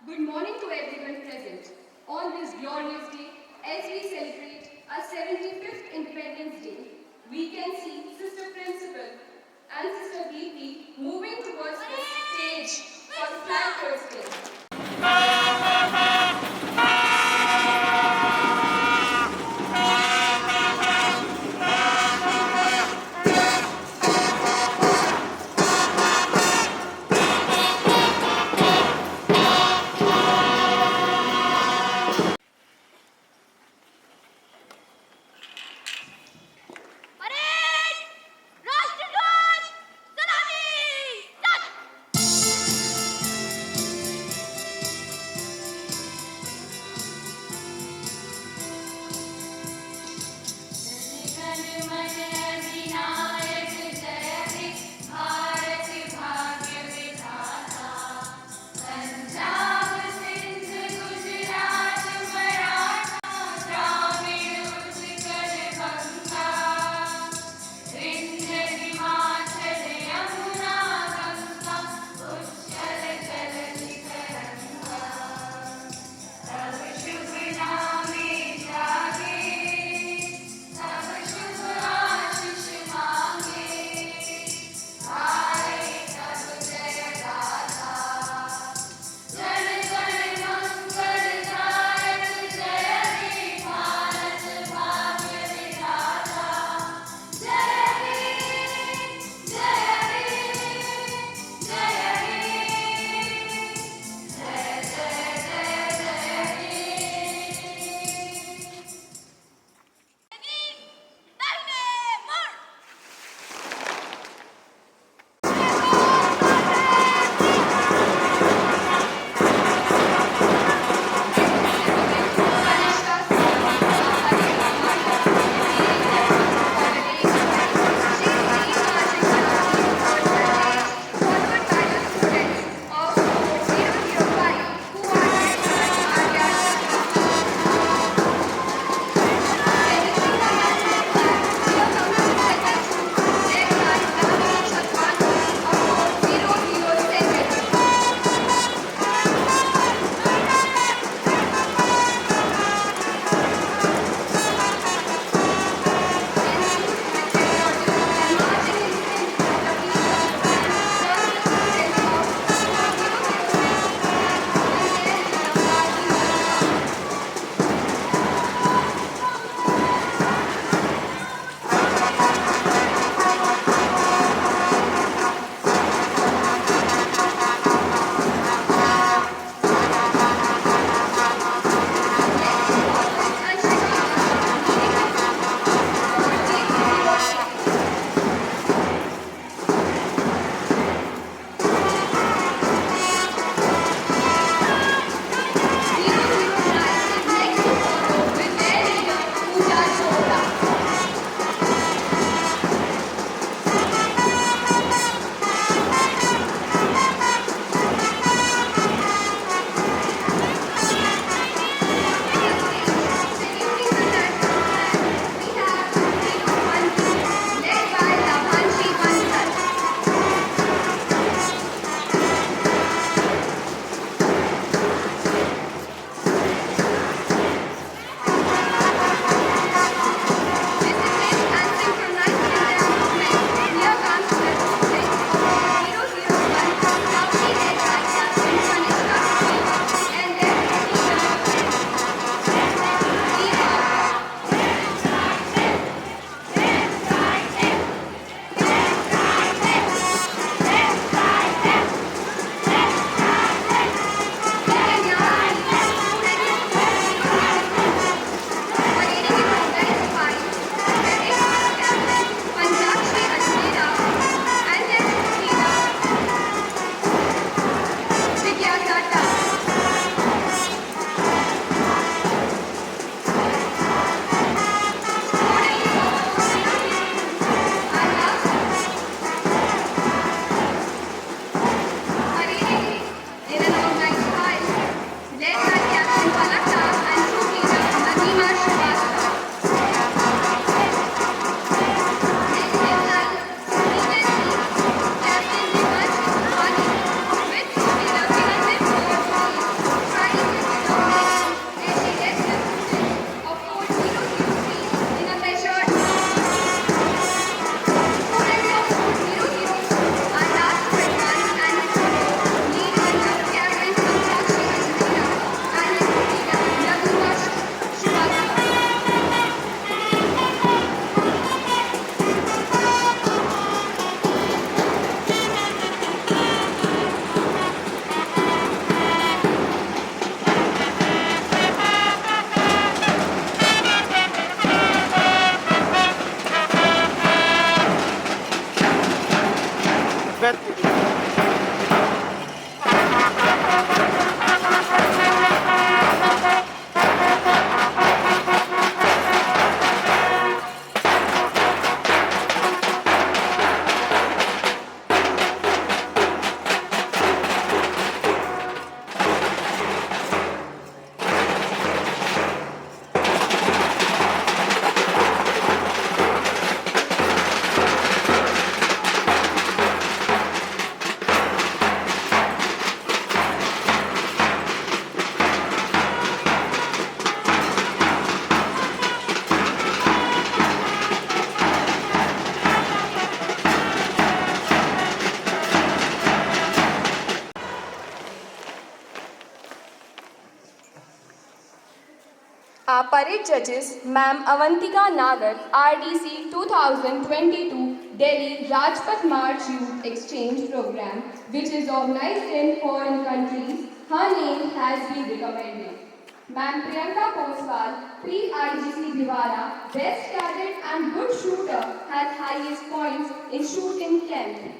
Good morning to everyone present. On this glorious day, as we celebrate our 75th Independence Day, we can see Sister Principal and Sister VP moving towards the stage for the flag hoisting. Parade राष्ट्रध्वज सलामी start parade judges, Ma'am Avantika Nagar, RDC 2022 Delhi Rajpath March Youth Exchange Program, which is organized in foreign countries. Her name has been recommended. Ma'am Priyanka Poswal, pre-IGC Bhiwara, best cadet and good shooter, has highest points in shooting camp.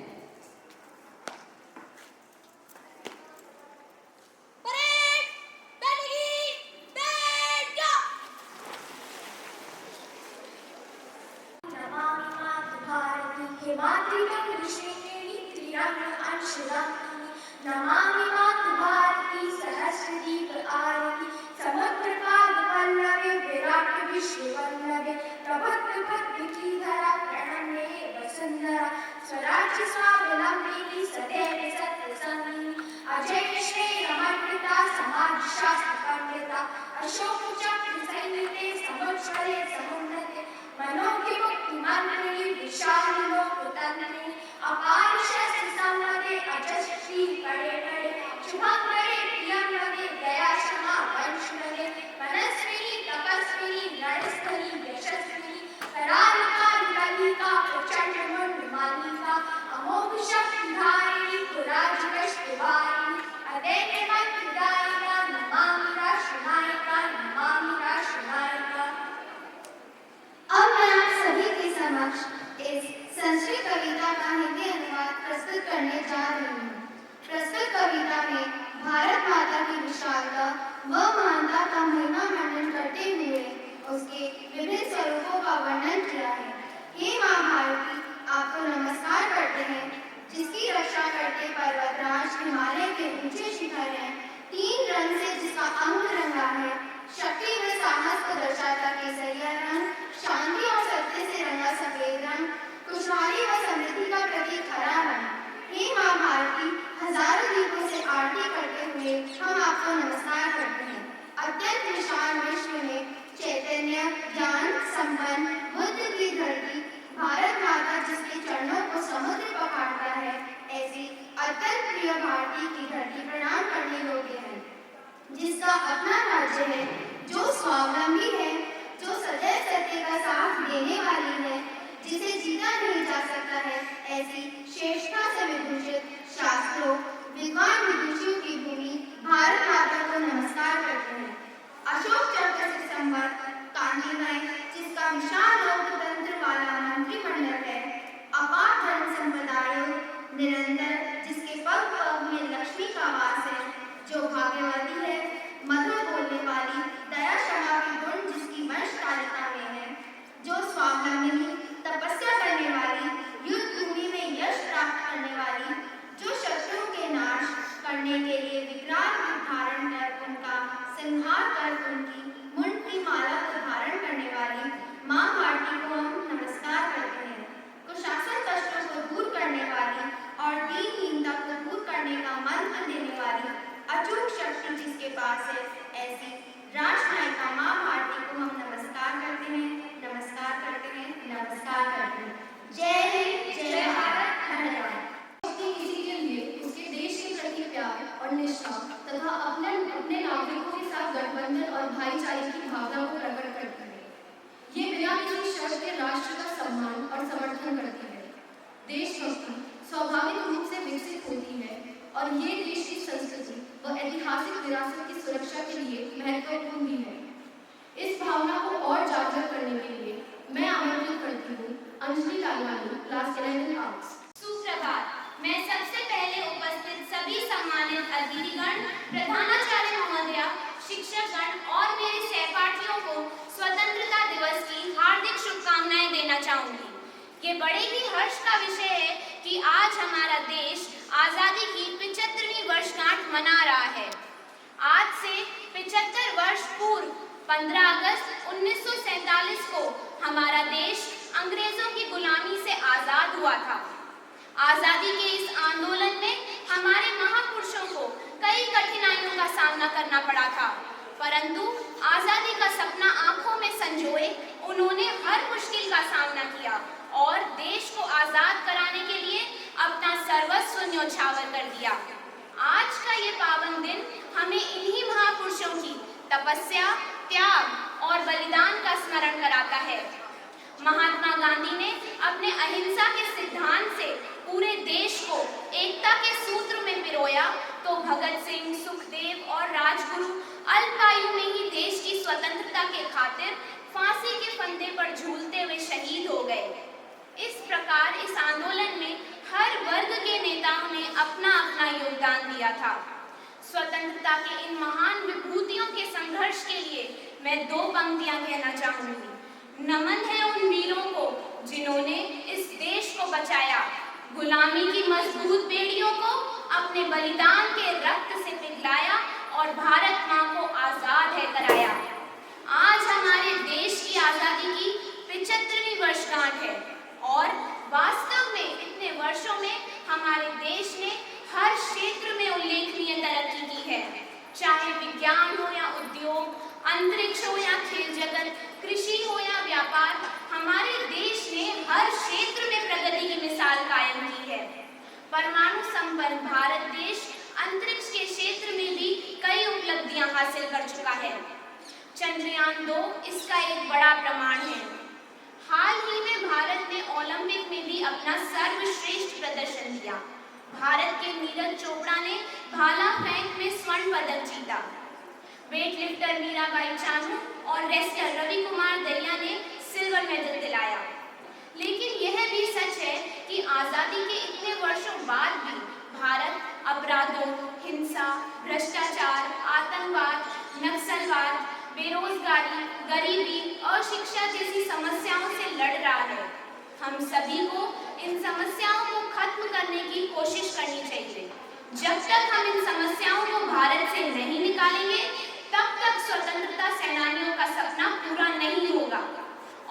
Namami मातु भारती सहस्रदीप आरती समुद्र काल पल्लवे विराट विश्ववल्लभे प्रभुत्व पद्म की धरा प्रणम्ये वसुंधरा स्वराज्य स्वावलंबिनी सदैव सत्य संगिनी अजय श्रेयमर्पिता समाज शास्त्र पंडिता अशोक चक्र संयुते समुज्ज्वले समुन्नते मनोज्ञ मुक्ति मंत्रिणी विशाल लोकतंत्रिणी अपार शस्त्र संवदे अजस्वी पड़े पड़े शुभंकरे प्रियंवदे दया क्षमा वंशवदे मनस्विनी तपस्विनी रणस्थली यशस्विनी कराल कालिका प्रचंड मुंड मालिका अमोघ शक्तिधारिणी कुराज कष्टवारिणी अदैत्य मंत्रदायिका नमामि राष्ट्रनायिका नमामि राष्ट्रनायिका। अब मैं आप सभी के समक्ष इस संस्कृत कविता का हिंदी अनुवाद प्रस्तुत करने जा रही हूँ। प्रस्तुत कविता में भारत माता की विशालता व महानता का महिमा मंडन करते हुए उसके विभिन्न स्वरूपों का वर्णन किया है। ये माँ भारती आपको नमस्कार करते हैं, जिसकी रक्षा करते पर्वतराज हिमालय के ऊंचे शिखर हैं। 3 रंग से जिसका अंग रंगा है, शक्ति व साहस को दर्शाता केसरिया रंग, शांति और सत्य से रंगा सफेद रंग, खुशहाली व समृद्धि का प्रतीक हरा रंग। हे माँ भारती, हजारों दीपों से आरती करते हुए हम आपको नमस्कार करते हैं। अत्यंत विशाल विश्व में चैतन्य ज्ञान संपन्न बुद्ध की धरती भारत माता, जिसके चरणों को समुद्र पखाड़ता है, ऐसी अत्यंत प्रिय भारती की धरती प्रणाम करने योग्य है, जिसका अपना राज्य है, जो स्वावलंबी है, जो सदैव सत्य का साथ देने वाली है, जिसे जीता नहीं जा सकता है, ऐसी श्रेष्ठता से विभूषित शास्त्रों विद्वान विदुषियों की भूमि भारत माता को नमस्कार करते हैं। अशोक चक्र से संबद्ध कांतिमय, जिसका विशाल लोकतंत्र वाला मंत्रिमंडल है, अपार धन संपदाएं निरंतर, जिसके पग पग में लक्ष्मी का वास है, जो भाग्यवती है, मधुर बोलने वाली, दया क्षमा के गुण जिसकी वंशकालिका में है, जो स्वावलंबिनी तपस्या करने वाली, युद्ध भूमि में यश प्राप्त करने वाली, जो शत्रुओं के नाश करने के लिए विकराल रूप धारण कर उनका संहार कर उनकी मुंड की माला को धारण करने वाली माँ भारती को हम नमस्कार करते हैं। कुशासन कष्टों को दूर करने वाली और दीनहीनता को दूर करने का मंत्र देने वाली अचूक शक्ति जिसके पास है, ऐसी राष्ट्रनायिका माँ भारती को हम नमस्कार करते हैं, नमस्कार करते हैं, नमस्कार करते हैं। जय हिंद, जय भारत, धन्यवाद। किसी के लिए उसके देश के प्रति प्यार और निष्ठा तथा अपने नागरिकों के साथ गठबंधन और भाईचारे की भावना को प्रकट करती है। ये बिना किसी शर्त के राष्ट्र का सम्मान और समर्थन करती है। देशभक्ति स्वाभाविक रूप से विकसित होती है और ये देश की संस्कृति व ऐतिहासिक विरासत की सुरक्षा के लिए महत्वपूर्ण भी है। इस भावना को और जागृत करने के लिए मैं आमंत्रित करती हूँ अंजलि लालवानी, क्लास 11 आर्ट्स। सुप्रभात। मैं सबसे पहले उपस्थित सभी सम्मानित अतिथिगण, प्रधानाचार्य महोदया, शिक्षकगण और मेरे सहपाठियों को स्वतंत्रता दिवस की हार्दिक शुभकामनाएं देना चाहूंगी। ये बड़े ही हर्ष का विषय है कि आज हमारा देश आजादी की 75वीं वर्षगांठ मना रहा है। आज से 75 वर्ष पूर्व 15 अगस्त 1947 को हमारा देश अंग्रेजों की गुलामी से आजाद हुआ था। आजादी के इस आंदोलन में हमारे महापुरुषों को कई कठिनाइयों का सामना करना पड़ा था, परंतु आजादी का सपना आंखों में संजोए उन्होंने हर मुश्किल का सामना किया और देश को आजाद कराने के लिए अपना सर्वस्व न्यौछावर कर दिया। आज का ये पावन दिन हमें इन्हीं महापुरुषों की तपस्या, त्याग और बलिदान का स्मरण कराता है। महात्मा गांधी ने अपने अहिंसा के सिद्धांत से पूरे देश को एकता के सूत्र में पिरोया, तो भगत सिंह, सुखदेव और राजगुरु अल्पायु में ही देश की स्वतंत्रता के खातिर फांसी के फंदे पर झूलते हुए शहीद हो गए। इस प्रकार इस आंदोलन में हर वर्ग के नेताओं ने अपना अपना योगदान दिया था। स्वतंत्रता के इन महान विभूतियों के संघर्ष के लिए मैं 2 पंक्तियां कहना चाहूंगी। नमन है उन वीरों को जिन्होंने इस देश को बचाया, गुलामी की मजबूत बेड़ियों को अपने बलिदान के रक्त से पिघलाया और भारत मां को आजाद है कराया। आज हमारे देश की आजादी की 75वीं वर्षगांठ है और वास्तव में इतने वर्षों में हमारे देश ने हर क्षेत्र में उल्लेखनीय तरक्की की है। चाहे विज्ञान हो या उद्योग, अंतरिक्ष हो या खेल जगत, कृषि हो या व्यापार, हमारे देश ने हर क्षेत्र में प्रगति की मिसाल कायम की है। परमाणु संपन्न भारत देश अंतरिक्ष के क्षेत्र में भी कई उपलब्धियां हासिल कर चुका है। चंद्रयान 2 इसका एक बड़ा प्रमाण है। हाल ही में भारत ने ओलंपिक में भी अपना सर्वश्रेष्ठ प्रदर्शन दिया। भारत के नीरज चोपड़ा ने भाला फेंक में स्वर्ण पदक जीता। वेटलिफ्टर मीराबाई चानू और रेसलर रवि कुमार दहिया ने सिल्वर मेडल दिलाया। लेकिन यह भी सच है कि आजादी के इतने वर्षों बाद भी भारत अपराधों, हिंसा, भ्रष्टाचार, आतंकवाद, नक्सलवाद, बेरोजगारी, गरीबी, अशिक्षा जैसी समस्याओं से लड़ रहा है। हम सभी को इन समस्याओं को खत्म करने की कोशिश करनी चाहिए। जब तक हम इन समस्याओं को भारत से नहीं निकालेंगे, तब तक स्वतंत्रता सेनानियों का सपना पूरा नहीं होगा।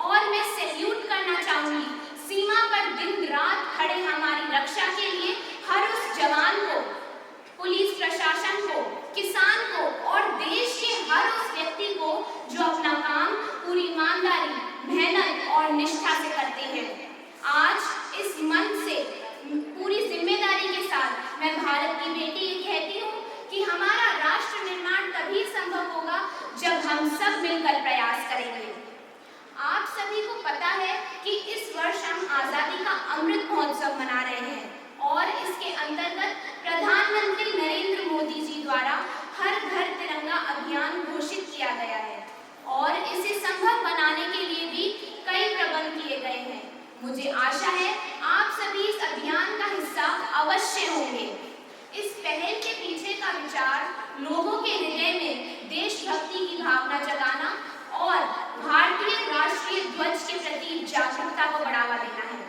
और मैं सैल्यूट करना चाहूंगी सीमा पर दिन रात खड़े हमारी रक्षा के लिए हर उस जवान को, पुलिस प्रशासन को, किसान को और देश के हर उस व्यक्ति को जो अपना काम पूरी ईमानदारी, मेहनत और निष्ठा से करते हैं। आज इस मंच से पूरी जिम्मेदारी के साथ मैं भारत की बेटी ये कहती हूँ कि हमारा राष्ट्र निर्माण तभी संभव होगा जब हम सब मिलकर प्रयास करेंगे। आप सभी को पता है कि इस वर्ष हम आजादी का अमृत महोत्सव मना रहे हैं और इसके अंतर्गत प्रधानमंत्री नरेंद्र मोदी जी द्वारा हर घर तिरंगा अभियान घोषित किया गया है और इसे संभव बनाने के लिए भी कई प्रबंध किए गए हैं। मुझे आशा है आप सभी इस अभियान का हिस्सा अवश्य होंगे। इस पहल के पीछे का विचार लोगों के हृदय में देशभक्ति की भावना जगाना और भारतीय राष्ट्रीय ध्वज के प्रति जागरूकता को बढ़ावा देना है।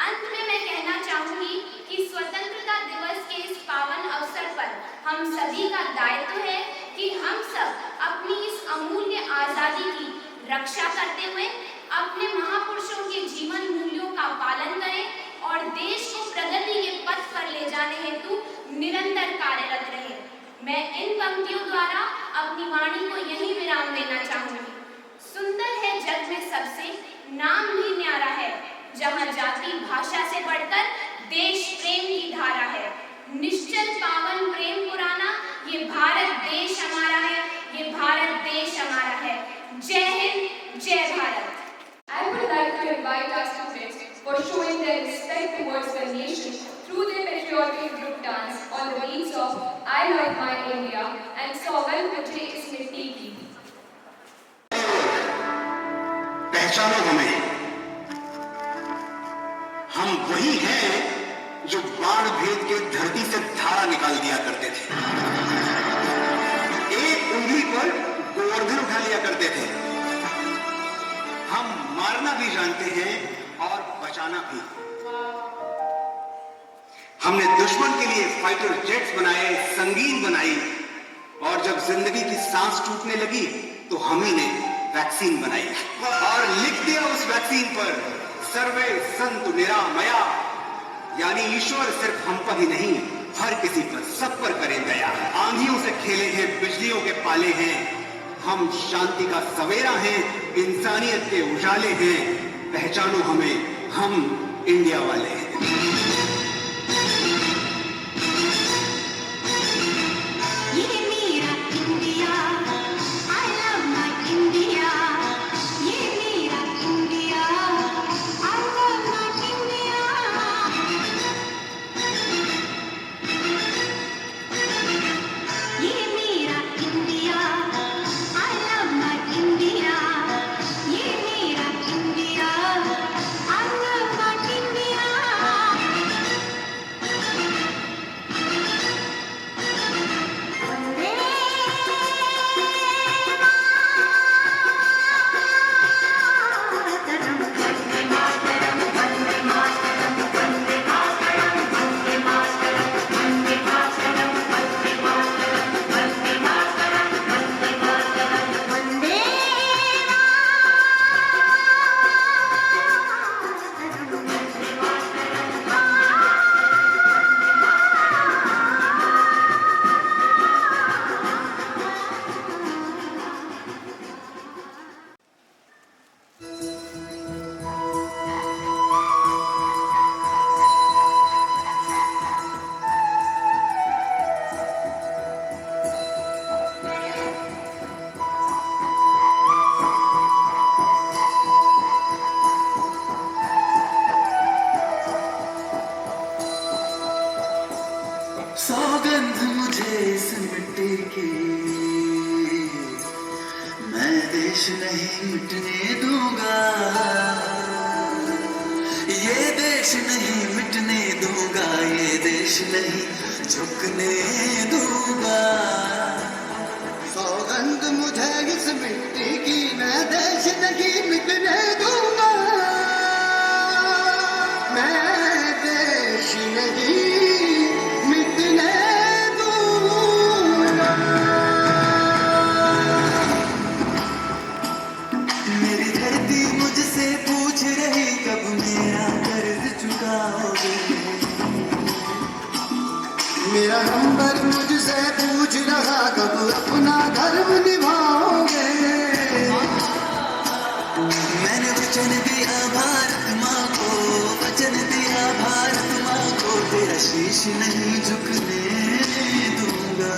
अंत में मैं कहना चाहूंगी कि स्वतंत्रता दिवस के इस पावन अवसर पर हम सभी का दायित्व है कि हम सब अपनी इस अमूल्य आजादी की रक्षा करते हुए अपने महापुरुषों के जीवन मूल्यों का पालन करें और देश को प्रगति के पथ पर ले जाने हेतु निरंतर कार्यरत रहें। मैं इन पंक्तियों द्वारा अपनी वाणी को यही विराम देना चाहूंगी। सुंदर है जग में सबसे, नाम भी न्यारा है, जहाँ जाति भाषा से बढ़कर देश प्रेम की धारा है। निश्चल पावन प्रेम पुराना, ये भारत देश हमारा है, ये भारत देश हमारा है। जय हिंद, जय Bharat. I would like to invite our students for showing their respect towards the nation through their patriotic group dance on the beats of I Love My India and Sogan Mujhe Is Mitti Ki। पहचानो हमें, हम वही हैं जो बाण भेद के धरती से धारा निकाल दिया करते थे, एक उंगली पर गोवर्धन उठा लिया करते थे। हम मारना भी जानते हैं और बचाना भी। हमने दुश्मन के लिए फाइटर जेट्स बनाए, संगीन बनाई, और जब जिंदगी की सांस टूटने लगी तो हम ही ने वैक्सीन बनाई और लिख दिया उस वैक्सीन पर सर्वे संतु निरामया, यानी ईश्वर सिर्फ हम पर ही नहीं, हर किसी पर, सब पर करें दया। आंधियों से खेले हैं, बिजलियों के पाले हैं, हम शांति का सवेरा हैं, इंसानियत के उजाले हैं। पहचानो हमें, हम इंडिया वाले हैं। ये मेरा India, I love my India। की, मैं देश नहीं मिटने दूंगा, ये देश नहीं मिटने दूंगा, ये देश नहीं झुकने दूंगा। सौगंध मुझे इस मिट्टी की, मैं देश नहीं मिटने दूंगा, मैं देश नहीं मिटने दूंगा। मेरी धरती मुझसे पूछ रही कब मेरा कर्ज चुकाओगे, मेरा नंबर मुझसे पूछ रहा कब अपना धर्म निभाओगे। मैंने वचन दिया भारत माँ को, वचन दिया भारत माँ को, तेरा शीश नहीं झुकने दूंगा।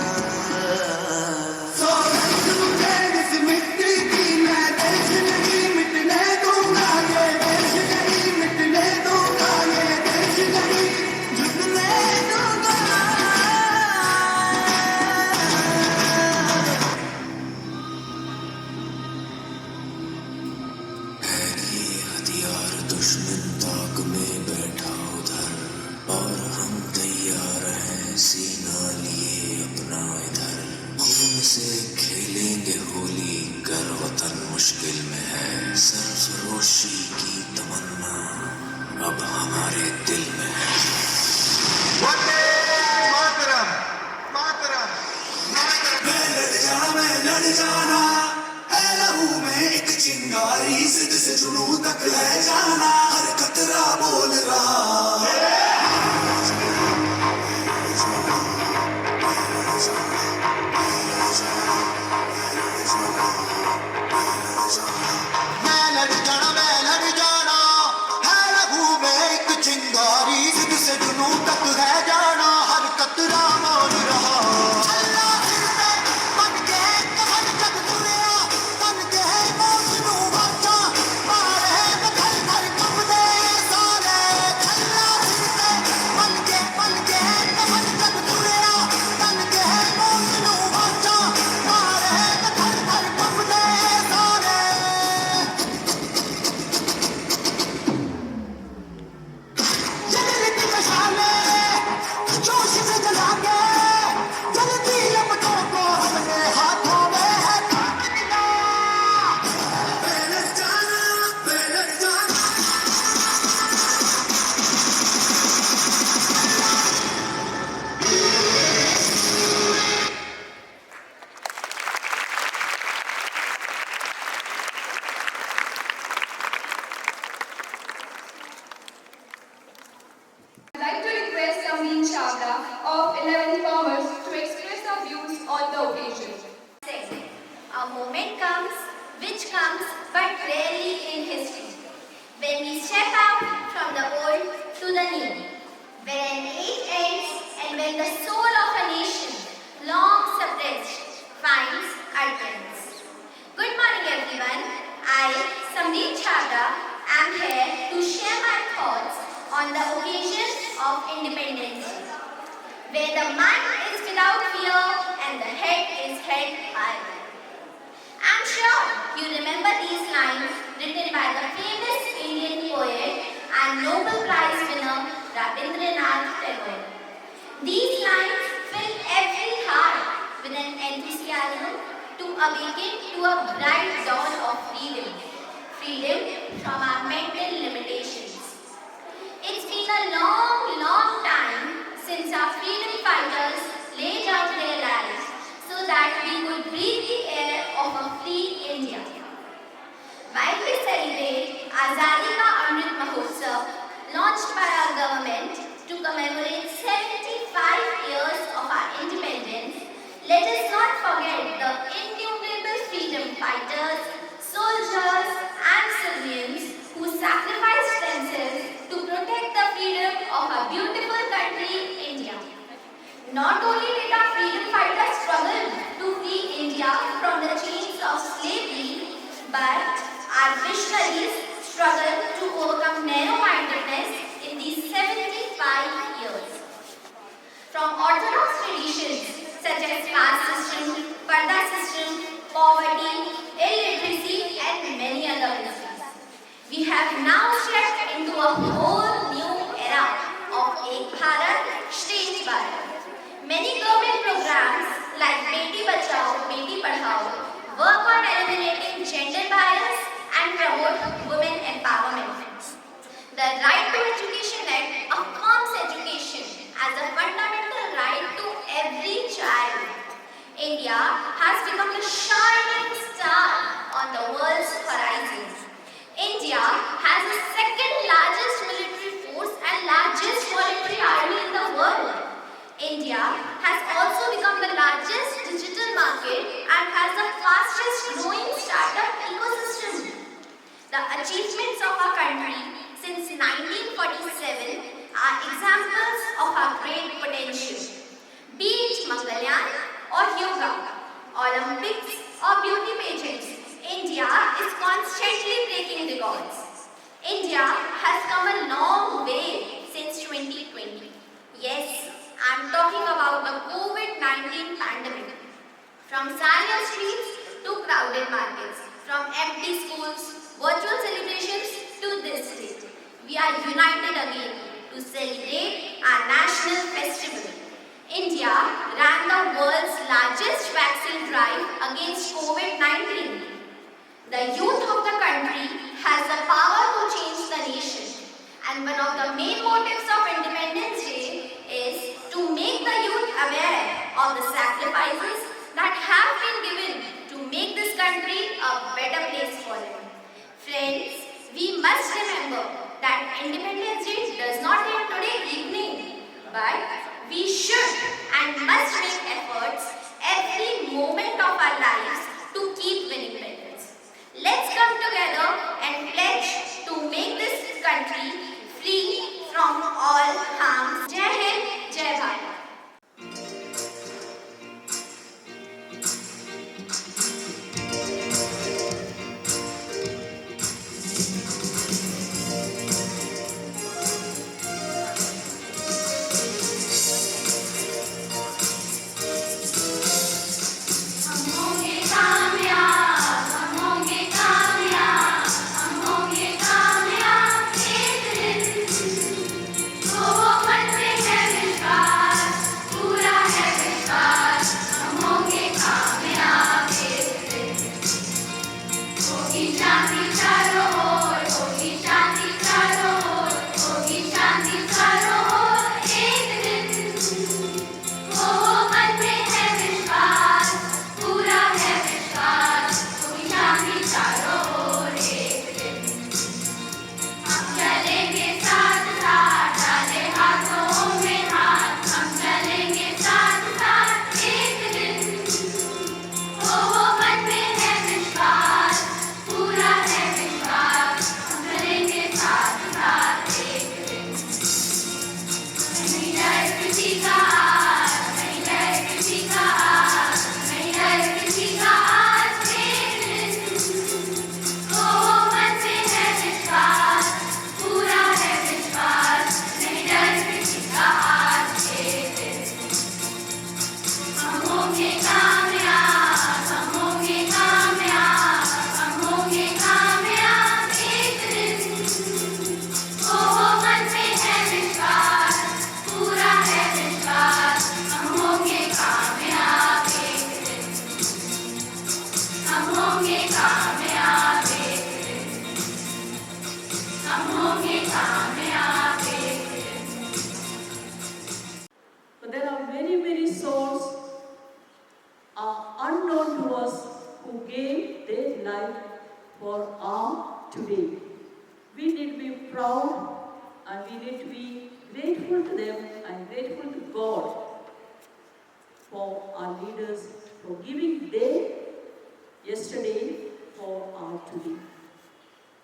सौगंध मुझे इस मिट्टी की, मैं देश नहीं मिटने दूंगा, ये देश नहीं मिटने दूंगा, ये देश नहीं झुकने दूंगा। हथियार दुश्मन ताक में बैठा उधर, और हम तैयार हैं सीना लिए अपना इधर। खून से खेलेंगे होली, कर वतन मुश्किल में है, सरफरोशी की तमन्ना अब हमारे दिल में है। वंदे मातरम, मातरम, मातरम। मैं लड़ जाना है लहू में एक चिंगारी, सिद्ध से जुनू तक है जाना, हर कतरा बोल रहा। मैं लड़ जाना है लहू में एक चिंगारी, सिद्ध से जुनू तक है जाना, हर कतरा बोल रहा। I'd like to request Samleen Chavda of 11th Commerce to express her views on the occasion. A moment comes, which comes but rarely in history, when we step out from the old to the new, when an age ends and when the soul of a nation, long suppressed, finds utterance. Good morning everyone. I, Samleen Chavda, am here to share my thoughts on the occasion of Independence Day, where the mind is without fear and the head is held high. I'm sure you remember these lines written by the famous Indian poet and Nobel Prize winner Rabindranath Tagore. These lines fill every heart with an enthusiasm to awaken to a bright dawn of freedom, freedom from our mental limitations. It's been a long, long time since our freedom fighters laid down their lives so that we could breathe the air of a free India. While we celebrate Azadi Ka Amrit Mahotsav, launched by our government to commemorate 75 years of our independence, let us not forget the innumerable freedom fighters, soldiers and civilians who sacrificed themselves to protect the freedom of our beautiful country, India. Not only did our freedom fighters struggle to free India from the chains of slavery, but our visionaries struggled to overcome narrow-mindedness in these 75 years. From orthodox traditions such as caste system, Parda system, poverty, illiteracy, and many other issues. We have now stepped into a whole new era of Ek Bharat, Shresth Bharat. Many government programs like Beti Bachao, Beti Padhao work on eliminating gender bias and promote women empowerment. The Right to Education Act affirms education as a fundamental right to every child. India has become a shining star on the world's horizon. India has the second largest military force and largest voluntary army in the world. India has also become the largest digital market and has the fastest growing startup ecosystem. The achievements of our country since 1947 are examples of our great potential. Be it Mangalyaan or yoga, Olympics or beauty pageants, India is constantly breaking records. India has come a long way since 2020. Yes, I am talking about the COVID-19 pandemic. From silent streets to crowded markets, from empty schools, virtual celebrations to this day, we are united again to celebrate our national festival. India ran the world's largest vaccine drive against COVID-19. The youth of the country has the power to change the nation. And one of the main motives of Independence Day is to make the youth aware of the sacrifices that have been given to make this country a better place for them. Friends, we must remember that Independence Day does not end today evening, but we should and must make efforts every moment of our lives to keep winning battles. Let's come together and pledge to make this country free from all harms. Jai Hind, Jai Bharat. But there are many souls unknown to us who gave their life for our today. We need to be proud and we need to be grateful to them and grateful to God for our leaders for giving their yesterday for our today.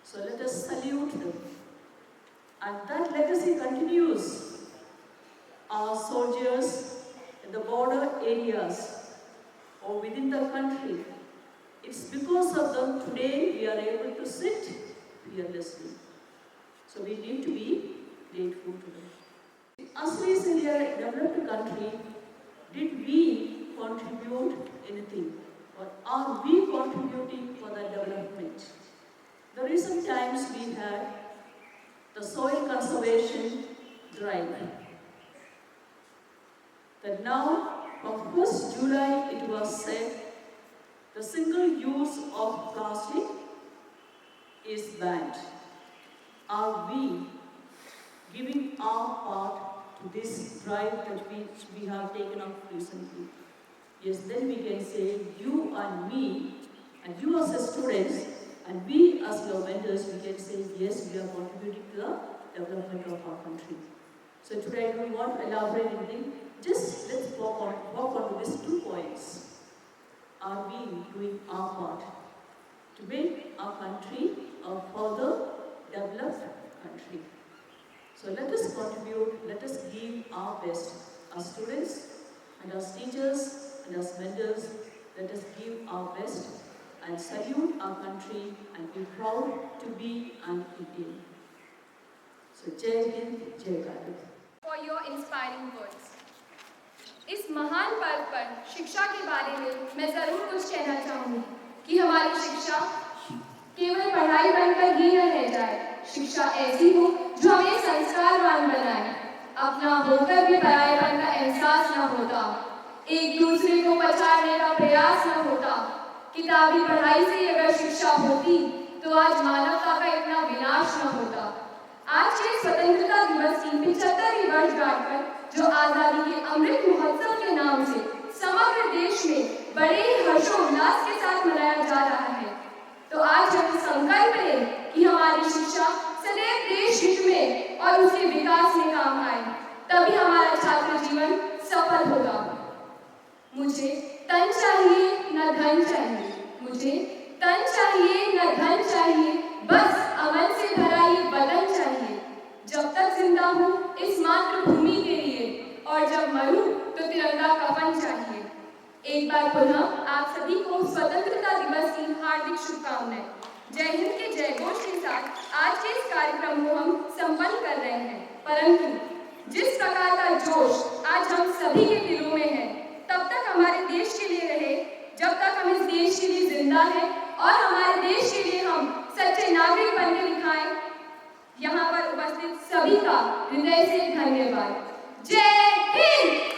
So let us salute them. And that legacy continues. Our soldiers in the border areas or within the country, it's because of them today we are able to sit fearlessly. So we need to be grateful to them. Us is India, a developed country, did we contribute anything? Or are we contributing for the development? The recent times we had the soil conservation drive. That now, from 1st July, it was said the single use of plastic is banned. Are we giving our part to this drive that we have taken up recently? Yes, then we can say you and me, and you as a students, and we as your mentors, we can say yes, we are contributing to the development of our country. So today I don't want to elaborate anything, just let's walk on to these 2 points. Are we doing our part to make our country a further developed country? So let us contribute, let us give our best as students and as teachers and as mentors. Let us give our best and salute our country and be proud to be an Indian. So Jai Hind, Jai Bharat. For your inspiring words. इस महान पर्व पर शिक्षा के बारे में मैं जरूर कुछ कहना चाहूँगी कि हमारी शिक्षा केवल पढ़ाई बनकर ही न रह जाए। शिक्षा ऐसी हो जो हमें संस्कारवान बनाए, अपना होकर भी परायापन का एहसास न होता, एक दूसरे को पछाड़ने का प्रयास न होता। किताबी पढ़ाई से अगर शिक्षा होती तो आज मानवता का इतना विनाश न होता। आज के स्वतंत्रता दिवस की 75वीं वर्षगांठ पर जो आजादी के अमृत महोत्सव के नाम से समग्र देश में बड़े ही हर्षोल्लास के साथ मनाया जा रहा है, तो आज हम संकल्प लें कि हमारी शिक्षा सदैव देश हित में और उसके विकास में काम आए, तभी हमारा छात्र जीवन सफल होगा। मुझे तन चाहिए न धन चाहिए, मुझे तन चाहिए न धन चाहिए, बस अमन से भरा ये बदन चाहिए। जब तक जिंदा हूँ इस मातृभूमि के लिए, और जब मरूं तो तिरंगा कफन चाहिए। एक बार पुनः आप सभी को स्वतंत्रता दिवस की हार्दिक शुभकामनाएं। जय हिंद के जय घोष के साथ आज के इस कार्यक्रम को हम संपन्न कर रहे हैं, परंतु जिस प्रकार का जोश आज हम सभी के दिलों में है, तब तक हमारे देश के लिए रहे, जब तक हम इस देश के लिए जिंदा हैं और हमारे देश के लिए हम सच्चे नागरिक बन के दिखाएं। यहाँ पर उपस्थित सभी का हृदय से धन्यवाद। जय हिंद।